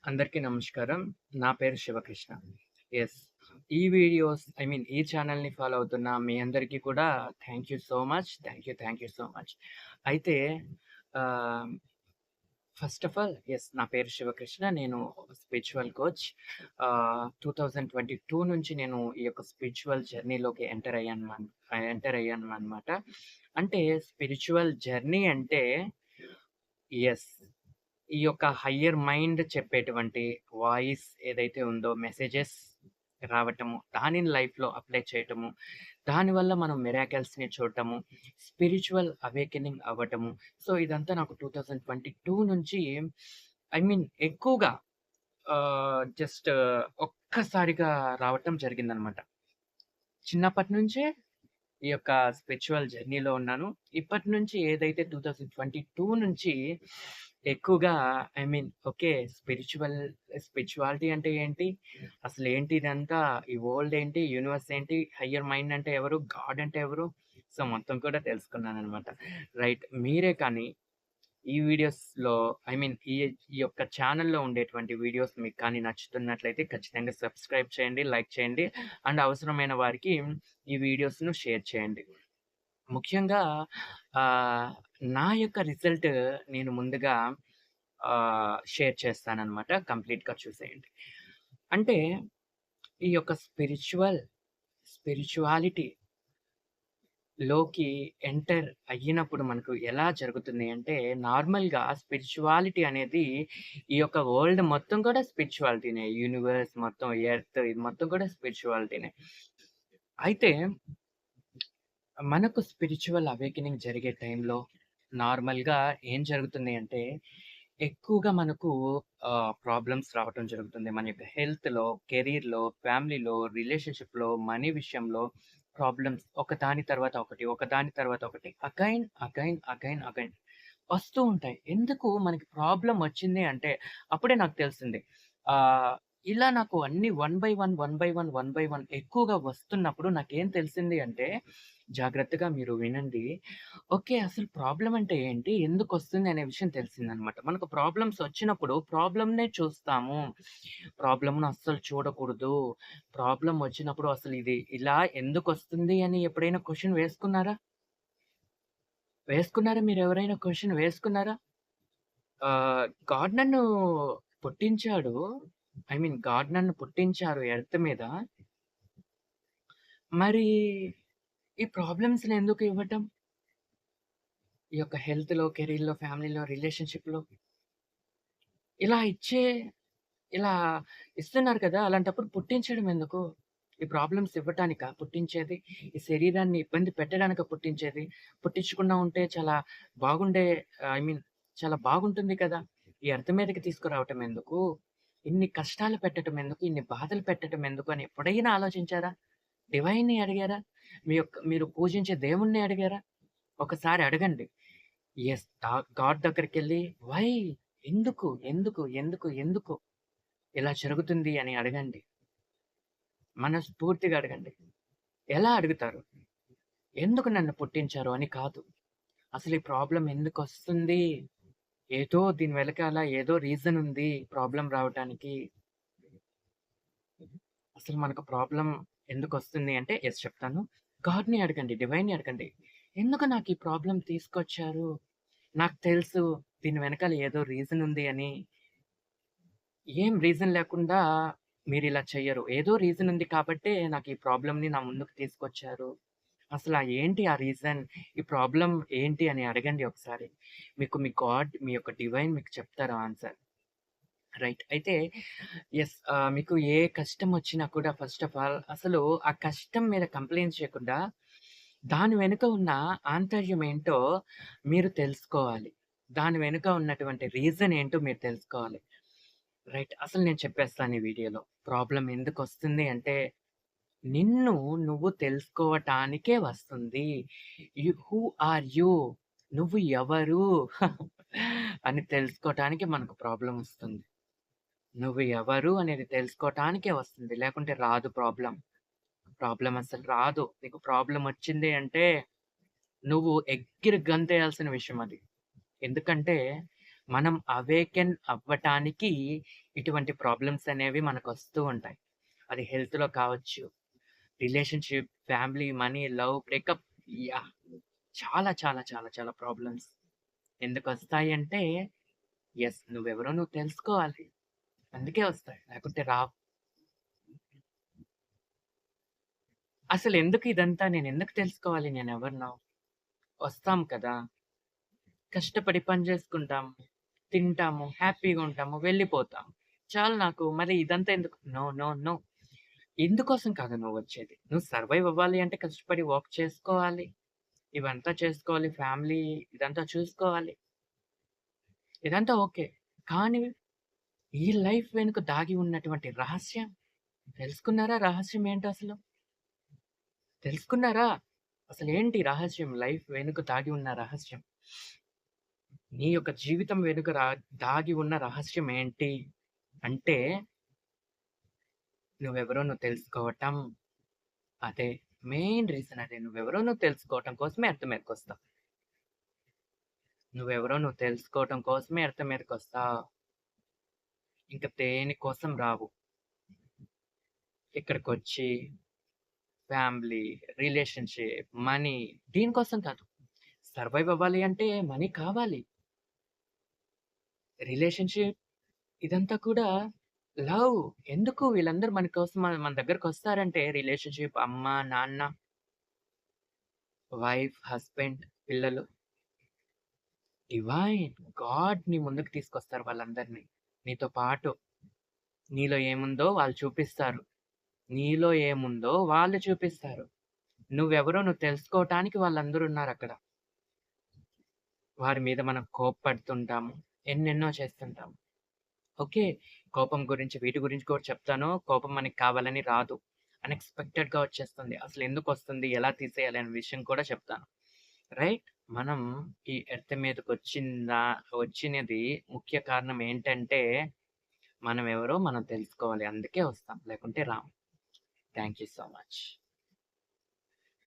అందరికీ నమస్కారం. నా పేరు శివకృష్ణ. యెస్. ఈ వీడియోస్ ఈ ఛానెల్‌ని ఫాలో అవుతున్న మీ అందరికీ కూడా thank you so much. Thank you so much. అయితే ఆహ్, ఫస్ట్ ఆఫ్ ఆల్ నా పేరు శివకృష్ణ. నేను స్పిరిచ్యువల్ కోచ్. 2022 నుంచి నేను ఈ యొక్క స్పిరిచ్యువల్ జర్నీలోకి ఎంటర్ అయ్యాననమాట. అంటే స్పిరిచ్యువల్ జర్నీ అంటే యెస్. ఈ యొక్క హయ్యర్ మైండ్ చెప్పేటువంటి వాయిస్ ఏదైతే ఉందో మెసేజెస్ రావటము, దానిని లైఫ్‌లో అప్లై చేయటము, దానివల్ల మనం మిరాకిల్స్‌ని చూడటము, స్పిరిచ్యువల్ అవేకెనింగ్ అవ్వటము. సో, ఇదంతా నాకు 2022 నుంచి ఎక్కువగా జస్ట్ ఒక్కసారిగా రావటం జరిగిందనమాట. చిన్నప్పటి నుంచే ఈ యొక్క స్పిరిచ్యువల్ జర్నీలో ఉన్నాను. ఇప్పటి నుంచి ఏదైతే 2022 నుంచి ఎక్కువగా ఓకే. స్పిరిచ్యువాలిటీ అంటే ఏంటి? అసలేంటి ఇదంతా? ఈ వరల్డ్ ఏంటి? యూనివర్స్ ఏంటి? హయ్యర్ మైండ్ అంటే ఎవరు? గాడ్ అంటే ఎవరు? సో, మొత్తం కూడా తెలుసుకున్నాననమాట. రైట్. మీరే కానీ ఈ వీడియోస్‌లో ఈ ఈ యొక్క ఛానెల్‌లో ఉండేటువంటి వీడియోస్ మీకు కానీ నచ్చుతున్నట్లయితే ఖచ్చితంగా సబ్స్క్రైబ్ చేయండి, లైక్ చేయండి. అండ్ అవసరమైన వారికి ఈ వీడియోస్‌ను షేర్ చేయండి. ముఖ్యంగా ఆహ్, నా యొక్క రిజల్ట్ నేను ముందుగా షేర్ చేస్తాననమాట. కంప్లీట్‌గా చూసేయండి. అంటే ఈ యొక్క స్పిరిచ్యువాలిటీ లోకి ఎంటర్ అయ్యినప్పుడు మనకు ఎలా జరుగుతుంది అంటే, నార్మల్‌గా స్పిరిచ్యువాలిటీ అనేది ఈ యొక్క వరల్డ్ మొత్తం కూడా స్పిరిచ్యువాలిటీనే. యూనివర్స్ మొత్తం, ఎర్త్ ఇది మొత్తం కూడా స్పిరిచ్యువాలిటీనే. అయితే మనకు స్పిరిచ్యువల్ అవేకెనింగ్ జరిగే టైంలో నార్మల్‌గా ఏం జరుగుతుంది అంటే, ఎక్కువగా మనకు ప్రాబ్లమ్స్ రావటం జరుగుతుంది. మన యొక్క హెల్త్‌లో, కెరియర్‌లో, ఫ్యామిలీలో, రిలేషన్‌షిప్‌లో, మనీ విషయంలో ప్రాబ్లమ్స్ ఒకదాని తర్వాత ఒకటి, ఒకదాని తర్వాత ఒకటి అగైన్ వస్తూ ఉంటాయి. ఎందుకు మనకి ప్రాబ్లమ్ వచ్చింది అంటే, అప్పుడే నాకు తెలిసింది. ఆహ్, ఇలా నాకు అన్నీ వన్ బై వన్ ఎక్కువగా వస్తున్నప్పుడు నాకేం తెలిసింది అంటే, జాగ్రత్తగా మీరు వినండి. ఓకే. అసలు ప్రాబ్లమ్ అంటే ఏంటి? ఎందుకొస్తుంది అనే విషయం తెలిసిందనమాట. మనకు ప్రాబ్లమ్స్ వచ్చినప్పుడు ప్రాబ్లమ్‌నే చూస్తాము. ప్రాబ్లమ్‌ను అస్సలు చూడకూడదు. ప్రాబ్లమ్ వచ్చినప్పుడు అసలు ఇది ఇలా ఎందుకొస్తుంది అని ఎప్పుడైనా క్వెషన్ వేసుకున్నారా? వేసుకున్నారా? మీరెవరైనా క్వెషన్ వేసుకున్నారా? గాడ్ నన్ను పుట్టించాడు. గాడ్ నన్ను పుట్టించారు ఎర్త్ మీద. మరి ఈ ప్రాబ్లమ్స్‌ని ఎందుకు ఇవ్వటం? ఈ యొక్క హెల్త్‌లో, కెరీర్‌లో, ఫ్యామిలీలో, రిలేషన్‌షిప్‌లో ఇలా ఇచ్చే ఇలా ఇస్తున్నారు కదా! అలాంటప్పుడు పుట్టించడం ఎందుకు? ఈ ప్రాబ్లమ్స్ ఇవ్వటానికా పుట్టించేది? ఈ శరీరాన్ని ఇబ్బంది పెట్టడానికా పుట్టించేది? పుట్టించకుండా ఉంటే చాలా బాగుండే ఐ మీన్ చాలా బాగుంటుంది కదా! ఈ ఎర్త్ మీదకి తీసుకురావటం ఎందుకు? ఇన్ని కష్టాలు పెట్టటం ఎందుకు? ఇన్ని బాధలు పెట్టటం ఎందుకు అని ఎప్పుడైనా ఆలోచించారా? డివైన్‌ని అడిగారా? మీరు పూజించే దేవుడిని అడిగారా? ఒకసారి అడగండి. గాడ్ దగ్గరికెళ్ళి వై? ఎందుకు ఇలా జరుగుతుంది అని అడగండి. మనస్ఫూర్తిగా అడగండి. ఎలా అడుగుతారు? ఎందుకు నన్ను పుట్టించారు అని కాదు. అసలు ఈ ప్రాబ్లమ్ ఎందుకొస్తుంది? ఏదో దీని వెనకాల ఏదో రీజన్ ఉంది ప్రాబ్లమ్ రావటానికి. అసలు మనకు ప్రాబ్లమ్ ఎందుకొస్తుంది అంటే చెప్తాను. గాడ్‌ని అడగండి. డివైన్‌ని అడగండి. ఎందుకు నాకు ఈ ప్రాబ్లమ్ తీసుకొచ్చారు? నాకు తెలుసు దీని వెనకాల ఏదో రీజన్ ఉంది అని. ఏం రీజన్ లేకుండా మీరిలా చెయ్యరు. ఏదో రీజన్ ఉంది కాబట్టే నాకు ఈ ప్రాబ్లమ్‌ని నా ముందుకు తీసుకొచ్చారు. ఏంటి ఆ రీజన్? ఈ ప్రాబ్లమ్ ఏంటి అని అడగండి ఒకసారి. మీకు మీ గాడ్, మీ యొక్క డివైన్ మీకు చెప్తారు ఆన్సర్. రైట్. అయితే మీకు ఏ కష్టం వచ్చినా కూడా ఫస్ట్ ఆఫ్ ఆల్ అసలు ఆ కష్టం మీద కంప్లెయింట్ చేయకుండా, దాని వెనుక ఉన్న ఆంతర్యం ఏంటో మీరు తెలుసుకోవాలి. దాని వెనుక ఉన్నటువంటి రీజన్ ఏంటో మీరు తెలుసుకోవాలి. రైట్. అసలు నేను చెప్పేస్తాను ఈ వీడియోలో. ప్రాబ్లమ్ ఎందుకొస్తుంది అంటే, నిన్ను నువ్వు తెలుసుకోవటానికే వస్తుంది. Who are you? నువ్వు ఎవరు? అని తెలుసుకోటానికి మనకు ప్రాబ్లమ్ వస్తుంది. నువ్వు ఎవరు అనేది తెలుసుకోటానికే వస్తుంది. లేకుంటే రాదు ప్రాబ్లమ్. ప్రాబ్లమ్ అసలు రాదు. నీకు ప్రాబ్లమ్ వచ్చింది అంటే, నువ్వు ఎగిరి గంతేయాల్సిన విషయం అది. ఎందుకంటే, మనం అవేకెన్ అవ్వటానికి ఇటువంటి ప్రాబ్లమ్స్ అనేవి మనకొస్తూ ఉంటాయి. అది హెల్త్‌లో కావచ్చు, relationship, family, money, love, breakup yeah! చాలా, చాలా, చాలా, చాలా ప్రాబ్లమ్స్ ఎందుకొస్తాయి అంటే, నువ్వెవరో నువ్వు తెలుసుకోవాలి. అందుకే వస్తాయి. లేకుంటే రావు. అసలెందుకు ఇదంతా నేనెందుకు తెలుసుకోవాలి నేనెవరినో? వస్తాం కదా! కష్టపడి పని జేసుకుంటాము, తింటాము, హ్యాపీగా ఉంటాము, వెళ్ళిపోతాం. చాలు నాకు మరి ఇదంతా ఎందుకు? No, no, no. ఇందుకోసం కాదు నువ్వొచ్చేది. నువ్వు సర్వైవ్ అవ్వాలి అంటే కష్టపడి వర్క్ చేసుకోవాలి. ఇవంతా చేసుకోవాలి. ఫ్యామిలీ ఇదంతా చూసుకోవాలి. ఇదంతా ఓకే. కానీ ఈ లైఫ్ వెనుక దాగి ఉన్నటువంటి రహస్యం తెలుసుకున్నారా? రహస్యం ఏంటసలు? తెలుసుకున్నారా? అసలేంటి రహస్యం? లైఫ్ వెనుక దాగి ఉన్న రహస్యం? నీ యొక్క జీవితం వెనుక దాగి ఉన్న రహస్యం ఏంటి? అంటే నువ్వెవరో నువ్వు తెలుసుకోవటం. అదే మెయిన్ రీజన్ అదే. నువ్వెవరో నువ్వు తెలుసుకోవటం కోసమే ఎర్త్ మీదకొస్తావు. నువ్వెవరో నువ్వు తెలుసుకోవటం కోసమే ఎర్త్ మీదకొస్తావు. ఇంక దేని కోసం రావు. ఇక్కడికొచ్చి ఫ్యామిలీ, రిలేషన్‌షిప్, మనీ దీనికోసం కాదు. సర్వైవ్ అవ్వాలి అంటే మనీ కావాలి. రిలేషన్‌షిప్ ఇదంతా కూడా లవ్. ఎందుకు వీళ్ళందరూ మన కోసం మన దగ్గరకొస్తారంటే రిలేషన్‌షిప్ అమ్మ, నాన్న, వైఫ్, హస్బెండ్, పిల్లలు. డివైన్ గాడ్ నీ ముందుకు తీసుకొస్తారు వాళ్ళందరిని. నీతో పాటు. నీలో ఏముందో వాళ్ళు చూపిస్తారు. నీలో ఏముందో వాళ్ళు చూపిస్తారు. నువ్వెవరో నువ్వు తెలుసుకోవటానికి వాళ్ళందరూ ఉన్నారక్కడ. వారి మీద మనం కోప్పడుతుంటాము. ఎన్నెన్నో చేస్తుంటాము. ఓకే. కోపం గురించి వీటి గురించి కూడా చెప్తాను. కోపం మనకి కావాలని రాదు. అన్‌ఎక్స్‌పెక్టెడ్‌గా వచ్చేస్తుంది. అసలెందుకొస్తుంది? ఎలా తీసేయాలి? అనే విషయం కూడా చెప్తాను. రైట్? మనం ఈ ఎర్త్ వచ్చినది ముఖ్య కారణం ఏంటంటే, మనమెవరో మనం తెలుసుకోవాలి. అందుకే వస్తాం. లేకుంటే రాము. Thank you so much.